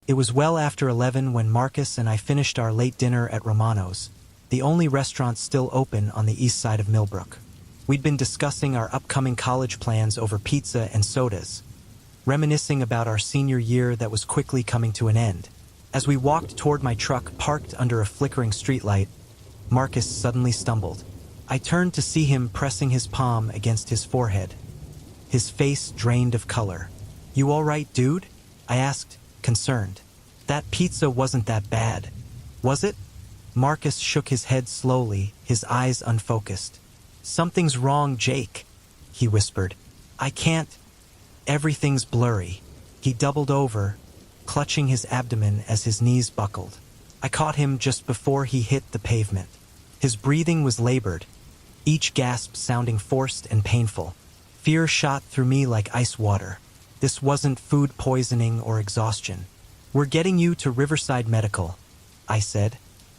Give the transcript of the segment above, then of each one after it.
It was well after 11 when Marcus and I finished our late dinner at Romano's, the only restaurant still open on the east side of Millbrook. We'd been discussing our upcoming college plans over pizza and sodas, reminiscing about our senior year that was quickly coming to an end. As we walked toward my truck parked under a flickering streetlight, Marcus suddenly stumbled. I turned to see him pressing his palm against his forehead, his face drained of color. "You all right, dude?" I asked, concerned. "That pizza wasn't that bad, was it?" Marcus shook his head slowly, his eyes unfocused. "Something's wrong, Jake," he whispered. "I can't. Everything's blurry." He doubled over, clutching his abdomen as his knees buckled. I caught him just before he hit the pavement. His breathing was labored, each gasp sounding forced and painful. Fear shot through me like ice water. This wasn't food poisoning or exhaustion. "We're getting you to Riverside Medical," I said,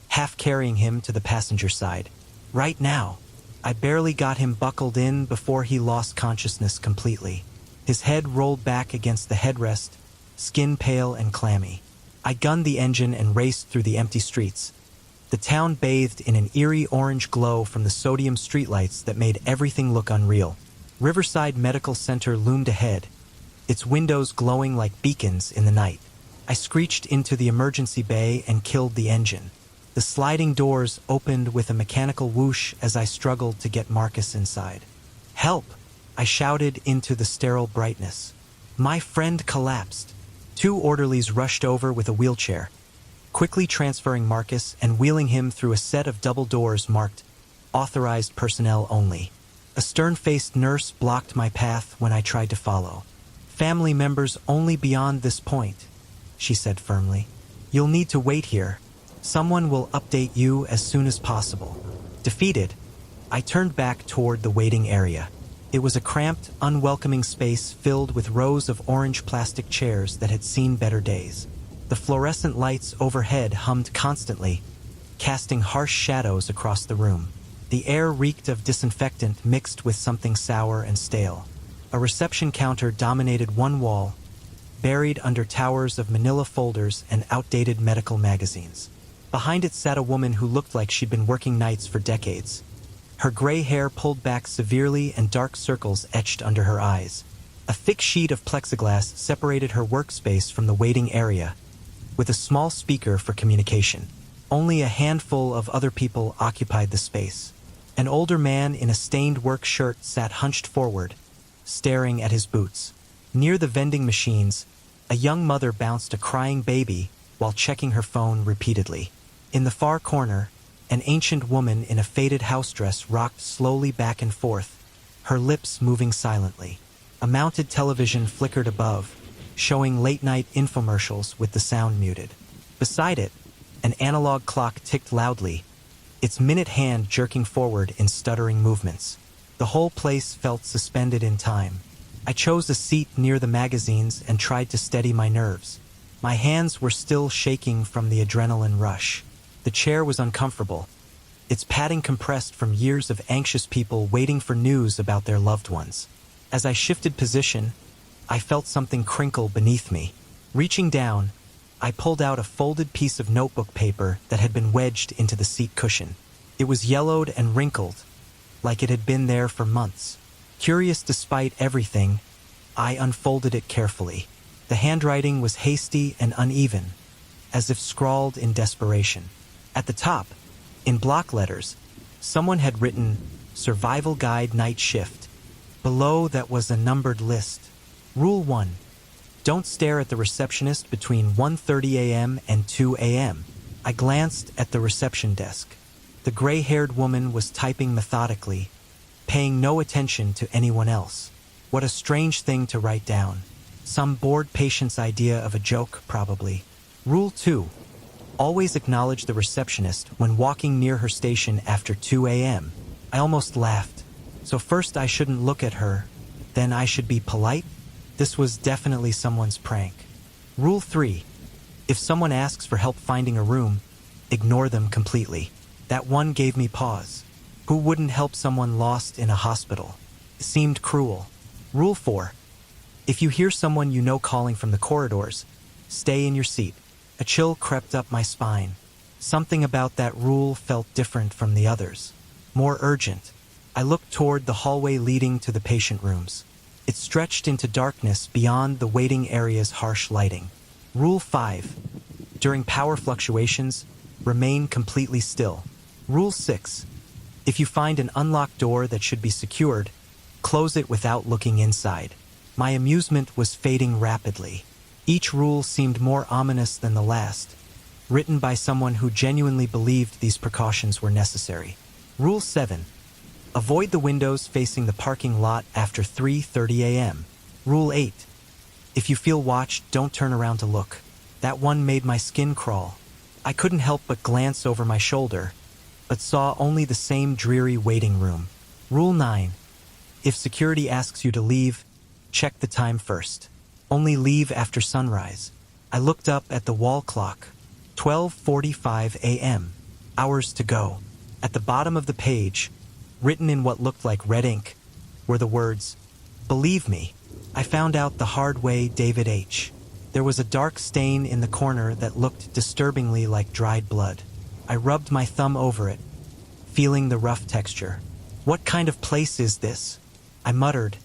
half carrying him to the passenger side. "Right now." I barely got him buckled in before he lost consciousness completely. His head rolled back against the headrest, skin pale and clammy. I gunned the engine and raced through the empty streets. The town bathed in an eerie orange glow from the sodium streetlights that made everything look unreal. Riverside Medical Center loomed ahead, its windows glowing like beacons in the night. I screeched into the emergency bay and killed the engine. The sliding doors opened with a mechanical whoosh as I struggled to get Marcus inside. "Help!" I shouted into the sterile brightness. My friend collapsed. Two orderlies rushed over with a wheelchair, quickly transferring Marcus and wheeling him through a set of double doors marked "Authorized Personnel Only." A stern-faced nurse blocked my path when I tried to follow. "Family members only beyond this point," she said firmly. "You'll need to wait here. Someone will update you as soon as possible." Defeated, I turned back toward the waiting area. It was a cramped, unwelcoming space filled with rows of orange plastic chairs that had seen better days. The fluorescent lights overhead hummed constantly, casting harsh shadows across the room. The air reeked of disinfectant mixed with something sour and stale. A reception counter dominated one wall, buried under towers of manila folders and outdated medical magazines. Behind it sat a woman who looked like she'd been working nights for decades. Her gray hair pulled back severely and dark circles etched under her eyes. A thick sheet of plexiglass separated her workspace from the waiting area, with a small speaker for communication. Only a handful of other people occupied the space. An older man in a stained work shirt sat hunched forward, staring at his boots. Near the vending machines, a young mother bounced a crying baby while checking her phone repeatedly. In the far corner, an ancient woman in a faded house dress rocked slowly back and forth, her lips moving silently. A mounted television flickered above, showing late-night infomercials with the sound muted. Beside it, an analog clock ticked loudly, its minute hand jerking forward in stuttering movements. The whole place felt suspended in time. I chose a seat near the magazines and tried to steady my nerves. My hands were still shaking from the adrenaline rush. The chair was uncomfortable, its padding compressed from years of anxious people waiting for news about their loved ones. As I shifted position, I felt something crinkle beneath me. Reaching down, I pulled out a folded piece of notebook paper that had been wedged into the seat cushion. It was yellowed and wrinkled, like it had been there for months. Curious despite everything, I unfolded it carefully. The handwriting was hasty and uneven, as if scrawled in desperation. At the top, in block letters, someone had written, "Survival Guide Night Shift." Below that was a numbered list. Rule 1. Don't stare at the receptionist between 1:30 a.m. and 2 a.m. I glanced at the reception desk. The gray-haired woman was typing methodically, paying no attention to anyone else. What a strange thing to write down. Some bored patient's idea of a joke, probably. Rule 2. Always acknowledge the receptionist when walking near her station after 2 a.m. I almost laughed. So first I shouldn't look at her, then I should be polite? This was definitely someone's prank. Rule 3. If someone asks for help finding a room, ignore them completely. That one gave me pause. Who wouldn't help someone lost in a hospital? It seemed cruel. Rule 4. If you hear someone you know calling from the corridors, Stay in your seat. A chill crept up my spine. Something about that rule felt different from the others. More urgent. I looked toward the hallway leading to the patient rooms. It stretched into darkness beyond the waiting area's harsh lighting. Rule 5. During power fluctuations, remain completely still. Rule 6. If you find an unlocked door that should be secured, close it without looking inside. My amusement was fading rapidly. Each rule seemed more ominous than the last, written by someone who genuinely believed these precautions were necessary. Rule 7. Avoid the windows facing the parking lot after 3:30 a.m. Rule 8. If you feel watched, don't turn around to look. That one made my skin crawl. I couldn't help but glance over my shoulder, but saw only the same dreary waiting room. Rule 9. If security asks you to leave, check the time first. Only leave after sunrise. I looked up at the wall clock. 12:45 a.m. Hours to go. At the bottom of the page, written in what looked like red ink, were the words, "Believe me, I found out the hard way, David H." There was a dark stain in the corner that looked disturbingly like dried blood. I rubbed my thumb over it, feeling the rough texture. What kind of place is this? I muttered,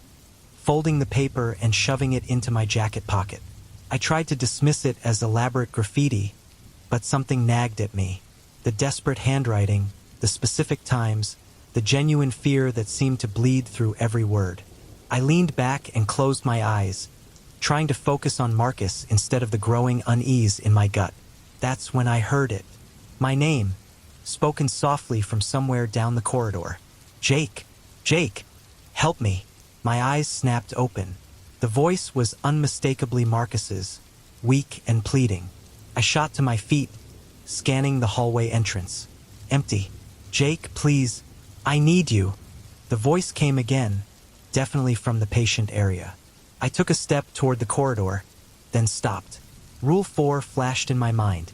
folding the paper and shoving it into my jacket pocket. I tried to dismiss it as elaborate graffiti, but something nagged at me. The desperate handwriting, the specific times, the genuine fear that seemed to bleed through every word. I leaned back and closed my eyes, trying to focus on Marcus instead of the growing unease in my gut. That's when I heard it. My name, spoken softly from somewhere down the corridor. Jake! Jake! Help me! My eyes snapped open. The voice was unmistakably Marcus's, weak and pleading. I shot to my feet, scanning the hallway entrance. Empty. Jake, please, I need you. The voice came again, definitely from the patient area. I took a step toward the corridor, then stopped. Rule 4 flashed in my mind.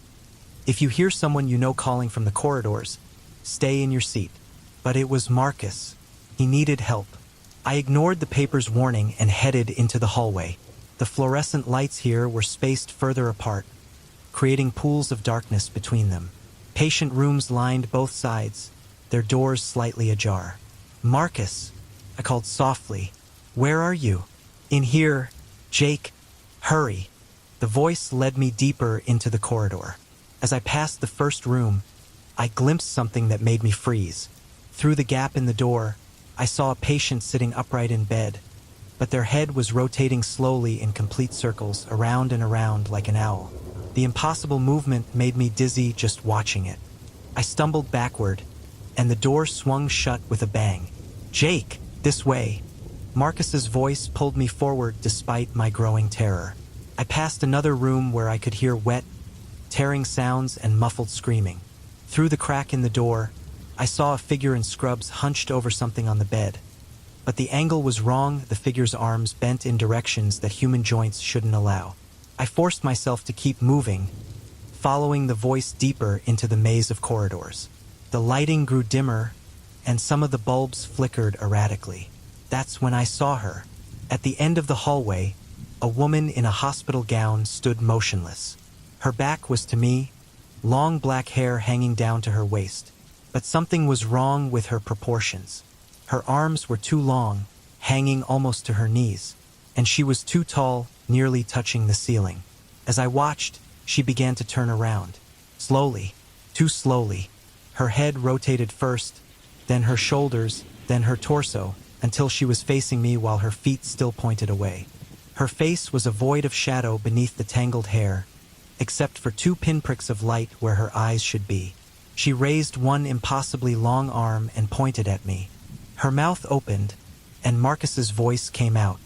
If you hear someone you know calling from the corridors, stay in your seat. But it was Marcus. He needed help. I ignored the paper's warning and headed into the hallway. The fluorescent lights here were spaced further apart, creating pools of darkness between them. Patient rooms lined both sides, their doors slightly ajar. Marcus, I called softly. Where are you? In here, Jake. Hurry. The voice led me deeper into the corridor. As I passed the first room, I glimpsed something that made me freeze. Through the gap in the door, I saw a patient sitting upright in bed, but their head was rotating slowly in complete circles, around and around like an owl. The impossible movement made me dizzy just watching it. I stumbled backward, and the door swung shut with a bang. Jake, this way. Marcus's voice pulled me forward despite my growing terror. I passed another room where I could hear wet, tearing sounds and muffled screaming. Through the crack in the door, I saw a figure in scrubs hunched over something on the bed. But the angle was wrong, the figure's arms bent in directions that human joints shouldn't allow. I forced myself to keep moving, following the voice deeper into the maze of corridors. The lighting grew dimmer, and some of the bulbs flickered erratically. That's when I saw her. At the end of the hallway, a woman in a hospital gown stood motionless. Her back was to me, long black hair hanging down to her waist. But something was wrong with her proportions. Her arms were too long, hanging almost to her knees, and she was too tall, nearly touching the ceiling. As I watched, she began to turn around. Slowly, too slowly. Her head rotated first, then her shoulders, then her torso, until she was facing me while her feet still pointed away. Her face was a void of shadow beneath the tangled hair, except for 2 pinpricks of light where her eyes should be. She raised one impossibly long arm and pointed at me. Her mouth opened, and Marcus's voice came out.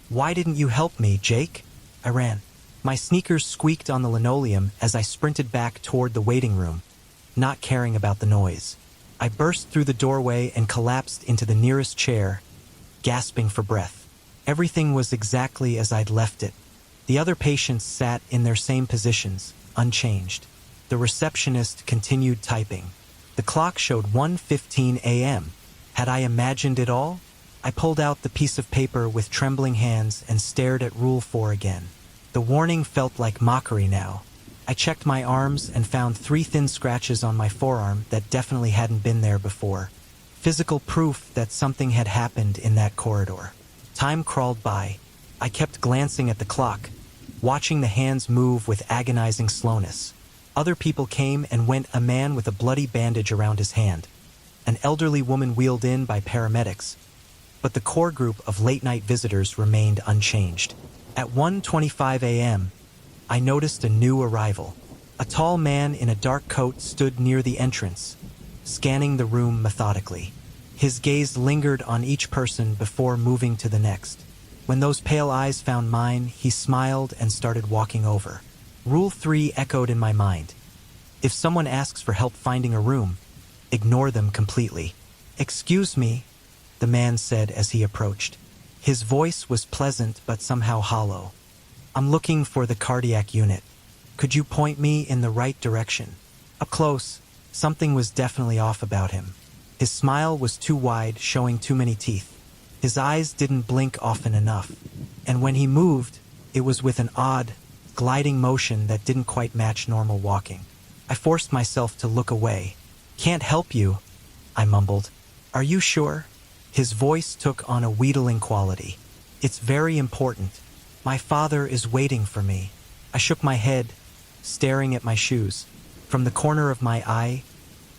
Why didn't you help me, Jake? I ran. My sneakers squeaked on the linoleum as I sprinted back toward the waiting room, not caring about the noise. I burst through the doorway and collapsed into the nearest chair, gasping for breath. Everything was exactly as I'd left it. The other patients sat in their same positions, unchanged. The receptionist continued typing. The clock showed 1:15 a.m. Had I imagined it all? I pulled out the piece of paper with trembling hands and stared at Rule 4 again. The The warning felt like mockery now. I checked my arms and found 3 thin scratches on my forearm that definitely hadn't been there before. Physical proof that something had happened in that corridor. Time crawled by. I kept glancing at the clock, watching the hands move with agonizing slowness. Other people came and went, a man with a bloody bandage around his hand, an elderly woman wheeled in by paramedics, but the core group of late-night visitors remained unchanged. At 1:25 a.m., I noticed a new arrival. A tall man in a dark coat stood near the entrance, scanning the room methodically. His gaze lingered on each person before moving to the next. When those pale eyes found mine, he smiled and started walking over. Rule 3 echoed in my mind. If someone asks for help finding a room, ignore them completely. "Excuse me," the man said as he approached. His voice was pleasant but somehow hollow. "I'm looking for the cardiac unit. Could you point me in the right direction?" Up close, something was definitely off about him. His smile was too wide, showing too many teeth. His eyes didn't blink often enough. And when he moved, it was with an odd, gliding motion that didn't quite match normal walking. I forced myself to look away. "Can't help you," I mumbled. "Are you sure?" His voice took on a wheedling quality. "It's very important. My father is waiting for me." I shook my head, staring at my shoes. From the corner of my eye,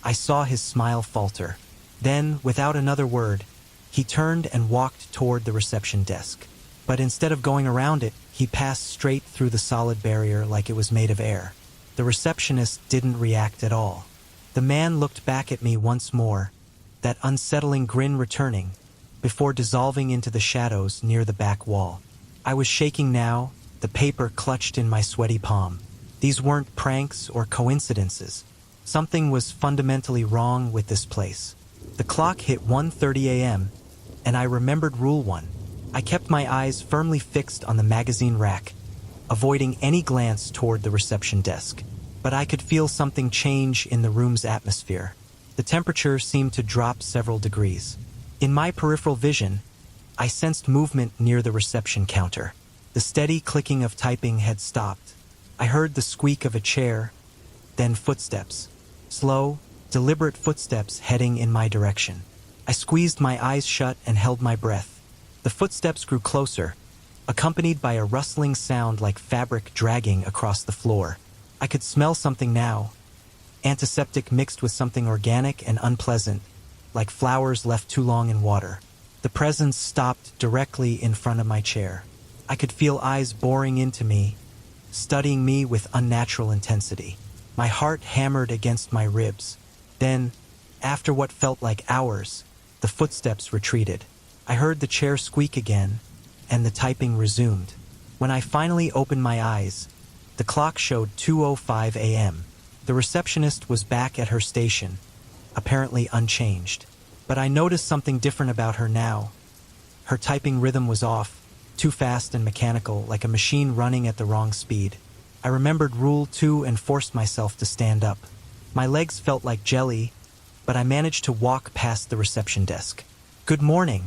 I saw his smile falter. Then, without another word, he turned and walked toward the reception desk. But instead of going around it, he passed straight through the solid barrier like it was made of air. The receptionist didn't react at all. The man looked back at me once more, that unsettling grin returning, before dissolving into the shadows near the back wall. I was shaking now, the paper clutched in my sweaty palm. These weren't pranks or coincidences. Something was fundamentally wrong with this place. The clock hit 1:30 a.m., and I remembered Rule 1. I kept my eyes firmly fixed on the magazine rack, avoiding any glance toward the reception desk. But I could feel something change in the room's atmosphere. The temperature seemed to drop several degrees. In my peripheral vision, I sensed movement near the reception counter. The steady clicking of typing had stopped. I heard the squeak of a chair, then footsteps. Slow, deliberate footsteps heading in my direction. I squeezed my eyes shut and held my breath. The footsteps grew closer, accompanied by a rustling sound like fabric dragging across the floor. I could smell something now, antiseptic mixed with something organic and unpleasant, like flowers left too long in water. The presence stopped directly in front of my chair. I could feel eyes boring into me, studying me with unnatural intensity. My heart hammered against my ribs. Then, after what felt like hours, the footsteps retreated. I heard the chair squeak again, and the typing resumed. When I finally opened my eyes, the clock showed 2:05 a.m. The receptionist was back at her station, apparently unchanged. But I noticed something different about her now. Her typing rhythm was off, too fast and mechanical, like a machine running at the wrong speed. I remembered Rule 2 and forced myself to stand up. My legs felt like jelly, but I managed to walk past the reception desk. "Good morning,"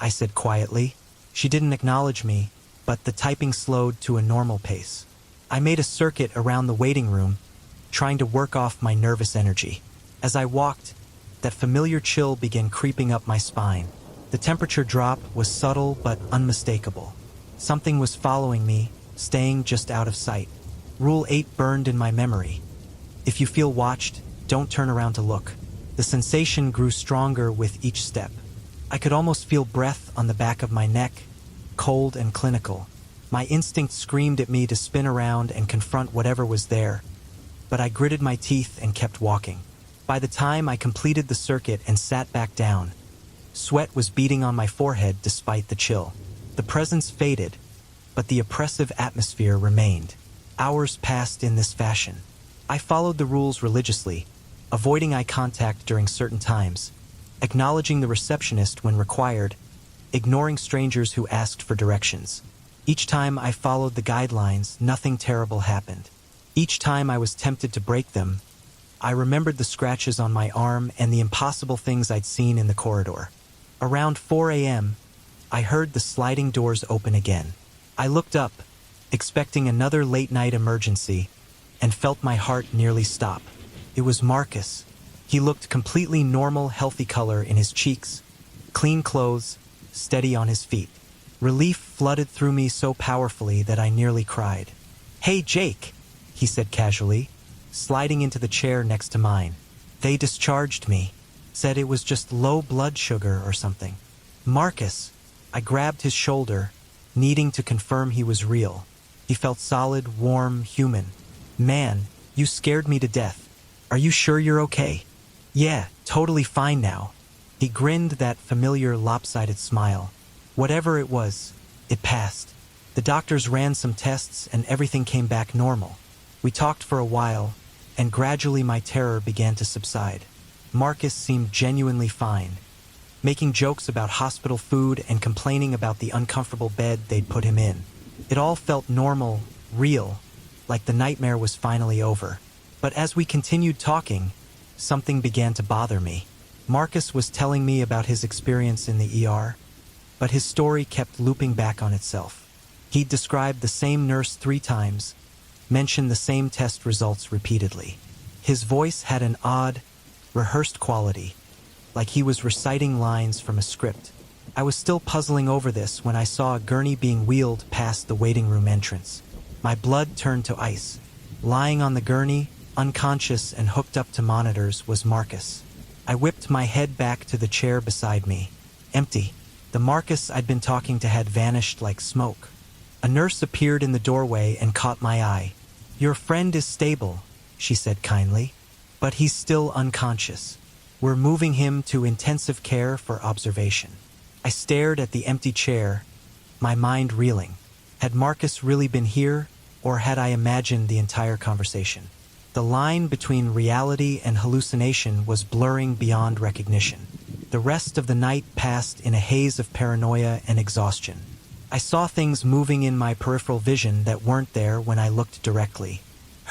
I said quietly. She didn't acknowledge me, but the typing slowed to a normal pace. I made a circuit around the waiting room, trying to work off my nervous energy. As I walked, that familiar chill began creeping up my spine. The temperature drop was subtle but unmistakable. Something was following me, staying just out of sight. Rule 8 burned in my memory. If you feel watched, don't turn around to look. The sensation grew stronger with each step. I could almost feel breath on the back of my neck, cold and clinical. My instinct screamed at me to spin around and confront whatever was there, but I gritted my teeth and kept walking. By the time I completed the circuit and sat back down, sweat was beading on my forehead despite the chill. The presence faded, but the oppressive atmosphere remained. Hours passed in this fashion. I followed the rules religiously, avoiding eye contact during certain times, acknowledging the receptionist when required, ignoring strangers who asked for directions. Each time I followed the guidelines, nothing terrible happened. Each time I was tempted to break them, I remembered the scratches on my arm and the impossible things I'd seen in the corridor. Around 4 a.m., I heard the sliding doors open again. I looked up, expecting another late-night emergency, and felt my heart nearly stop. It was Marcus. He looked completely normal, healthy color in his cheeks, clean clothes, steady on his feet. Relief flooded through me so powerfully that I nearly cried. "Hey, Jake," he said casually, sliding into the chair next to mine. "They discharged me. Said it was just low blood sugar or something." "Marcus," I grabbed his shoulder, needing to confirm he was real. He felt solid, warm, human. "Man, you scared me to death. Are you sure you're okay?" "Yeah, totally fine now." He grinned that familiar lopsided smile. Whatever it was, it passed. The doctors ran some tests and everything came back normal. We talked for a while, and gradually my terror began to subside. Marcus seemed genuinely fine, making jokes about hospital food and complaining about the uncomfortable bed they'd put him in. It all felt normal, real, like the nightmare was finally over. But as we continued talking, something began to bother me. Marcus was telling me about his experience in the ER, but his story kept looping back on itself. He'd described the same nurse 3 times, mentioned the same test results repeatedly. His voice had an odd, rehearsed quality, like he was reciting lines from a script. I was still puzzling over this when I saw a gurney being wheeled past the waiting room entrance. My blood turned to ice. Lying on the gurney, unconscious and hooked up to monitors, was Marcus. I whipped my head back to the chair beside me. Empty. The Marcus I'd been talking to had vanished like smoke. A nurse appeared in the doorway and caught my eye. "Your friend is stable," she said kindly, "but he's still unconscious. We're moving him to intensive care for observation." I stared at the empty chair, my mind reeling. Had Marcus really been here, or had I imagined the entire conversation? The line between reality and hallucination was blurring beyond recognition. The rest of the night passed in a haze of paranoia and exhaustion. I saw things moving in my peripheral vision that weren't there when I looked directly.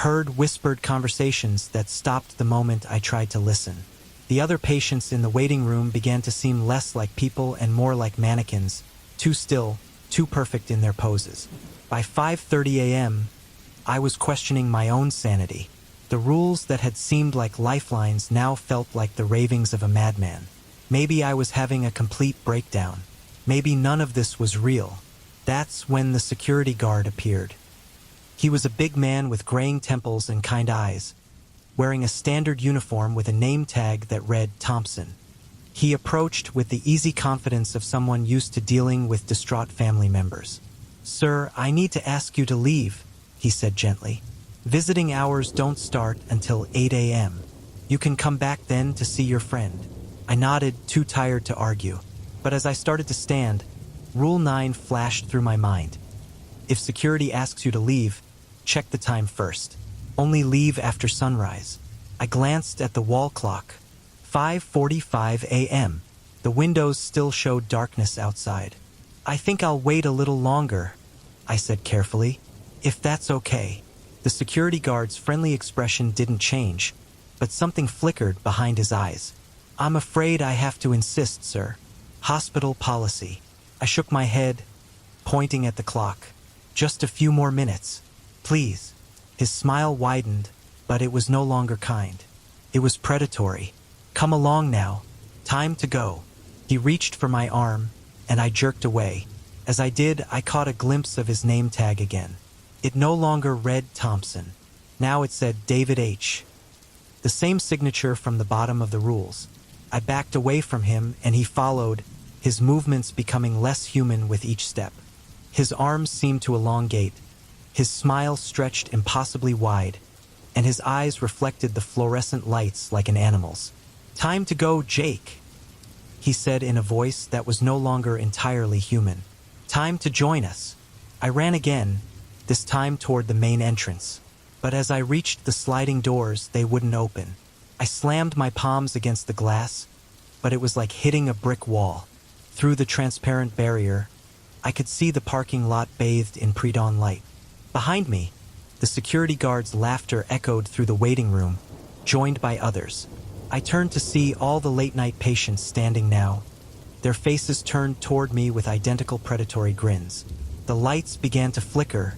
Heard whispered conversations that stopped the moment I tried to listen. The other patients in the waiting room began to seem less like people and more like mannequins, too still, too perfect in their poses. By 5:30 a.m., I was questioning my own sanity. The rules that had seemed like lifelines now felt like the ravings of a madman. Maybe I was having a complete breakdown. Maybe none of this was real. That's when the security guard appeared. He was a big man with graying temples and kind eyes, wearing a standard uniform with a name tag that read Thompson. He approached with the easy confidence of someone used to dealing with distraught family members. "Sir, I need to ask you to leave," he said gently. "Visiting hours don't start until 8 a.m. You can come back then to see your friend." I nodded, too tired to argue. But as I started to stand, Rule 9 flashed through my mind. If security asks you to leave, check the time first. Only leave after sunrise. I glanced at the wall clock. 5:45 a.m. The windows still showed darkness outside. "I think I'll wait a little longer," I said carefully. "If that's okay." The security guard's friendly expression didn't change, but something flickered behind his eyes. "I'm afraid I have to insist, sir. Hospital policy." I shook my head, pointing at the clock. "Just a few more minutes, please." His smile widened, but it was no longer kind. It was predatory. "Come along now. Time to go." He reached for my arm, and I jerked away. As I did, I caught a glimpse of his name tag again. It no longer read Thompson. Now it said David H. The same signature from the bottom of the rules. I backed away from him, and he followed, his movements becoming less human with each step. His arms seemed to elongate, his smile stretched impossibly wide, and his eyes reflected the fluorescent lights like an animal's. "Time to go, Jake," he said in a voice that was no longer entirely human. "Time to join us." I ran again, this time toward the main entrance. But as I reached the sliding doors, they wouldn't open. I slammed my palms against the glass, but it was like hitting a brick wall. Through the transparent barrier, I could see the parking lot bathed in pre-dawn light. Behind me, the security guard's laughter echoed through the waiting room, joined by others. I turned to see all the late-night patients standing now, their faces turned toward me with identical predatory grins. The lights began to flicker,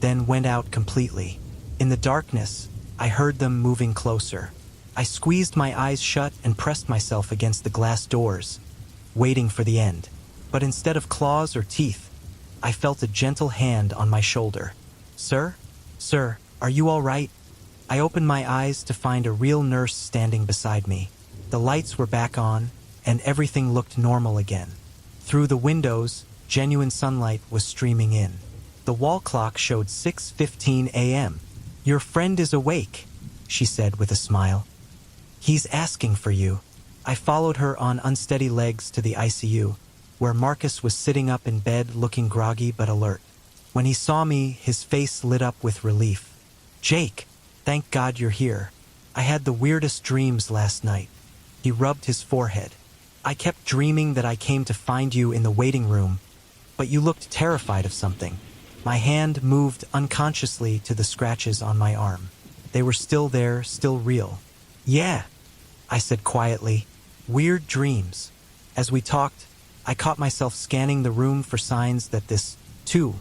then went out completely. In the darkness, I heard them moving closer. I squeezed my eyes shut and pressed myself against the glass doors, waiting for the end. But instead of claws or teeth, I felt a gentle hand on my shoulder. "Sir? Sir, are you all right?" I opened my eyes to find a real nurse standing beside me. The lights were back on, and everything looked normal again. Through the windows, genuine sunlight was streaming in. The wall clock showed 6:15 a.m. "Your friend is awake," she said with a smile. "He's asking for you." I followed her on unsteady legs to the ICU, where Marcus was sitting up in bed looking groggy but alert. When he saw me, his face lit up with relief. "Jake, thank God you're here. I had the weirdest dreams last night." He rubbed his forehead. "I kept dreaming that I came to find you in the waiting room, but you looked terrified of something." My hand moved unconsciously to the scratches on my arm. They were still there, still real. "Yeah," I said quietly. "Weird dreams." As we talked, I caught myself scanning the room for signs that this, too,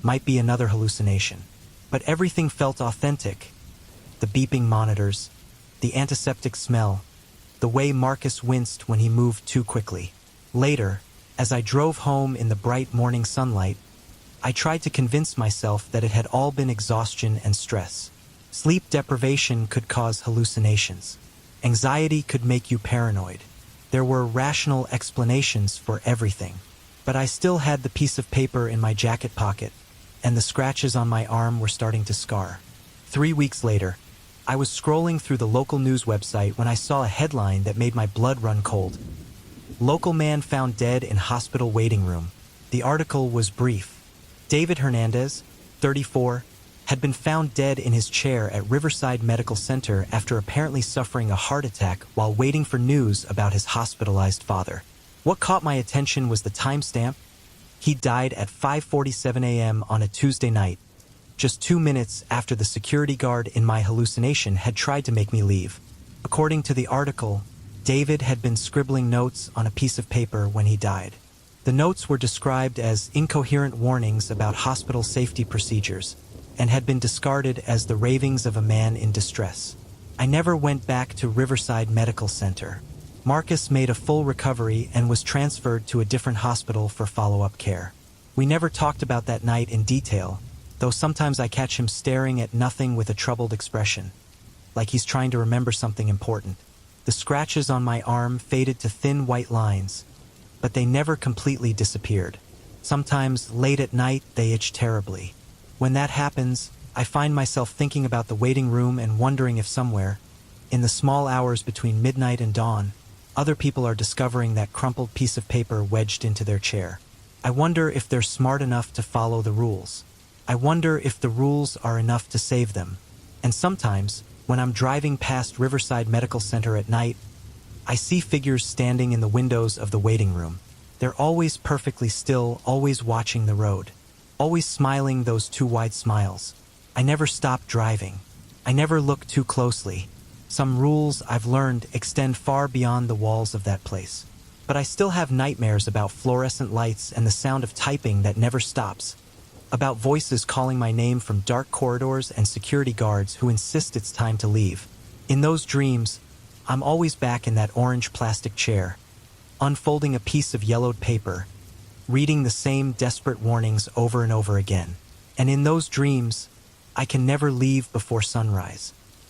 might be another hallucination. But everything felt authentic. The beeping monitors, the antiseptic smell, the way Marcus winced when he moved too quickly. Later, as I drove home in the bright morning sunlight, I tried to convince myself that it had all been exhaustion and stress. Sleep deprivation could cause hallucinations. Anxiety could make you paranoid. There were rational explanations for everything. But I still had the piece of paper in my jacket pocket, and the scratches on my arm were starting to scar. 3 weeks later, I was scrolling through the local news website when I saw a headline that made my blood run cold. "Local man found dead in hospital waiting room." The article was brief. David Hernandez, 34, had been found dead in his chair at Riverside Medical Center after apparently suffering a heart attack while waiting for news about his hospitalized father. What caught my attention was the timestamp. He died at 5:47 a.m. on a Tuesday night, just 2 minutes after the security guard in my hallucination had tried to make me leave. According to the article, David had been scribbling notes on a piece of paper when he died. The notes were described as incoherent warnings about hospital safety procedures and had been discarded as the ravings of a man in distress. I never went back to Riverside Medical Center. Marcus made a full recovery and was transferred to a different hospital for follow-up care. We never talked about that night in detail, though sometimes I catch him staring at nothing with a troubled expression, like he's trying to remember something important. The scratches on my arm faded to thin white lines, but they never completely disappeared. Sometimes, late at night, they itch terribly. When that happens, I find myself thinking about the waiting room and wondering if somewhere, in the small hours between midnight and dawn, other people are discovering that crumpled piece of paper wedged into their chair. I wonder if they're smart enough to follow the rules. I wonder if the rules are enough to save them. And sometimes, when I'm driving past Riverside Medical Center at night, I see figures standing in the windows of the waiting room. They're always perfectly still, always watching the road, always smiling those two wide smiles. I never stop driving. I never look too closely. Some rules I've learned extend far beyond the walls of that place. But I still have nightmares about fluorescent lights and the sound of typing that never stops. About voices calling my name from dark corridors and security guards who insist it's time to leave. In those dreams, I'm always back in that orange plastic chair, unfolding a piece of yellowed paper, reading the same desperate warnings over and over again. And in those dreams, I can never leave before sunrise.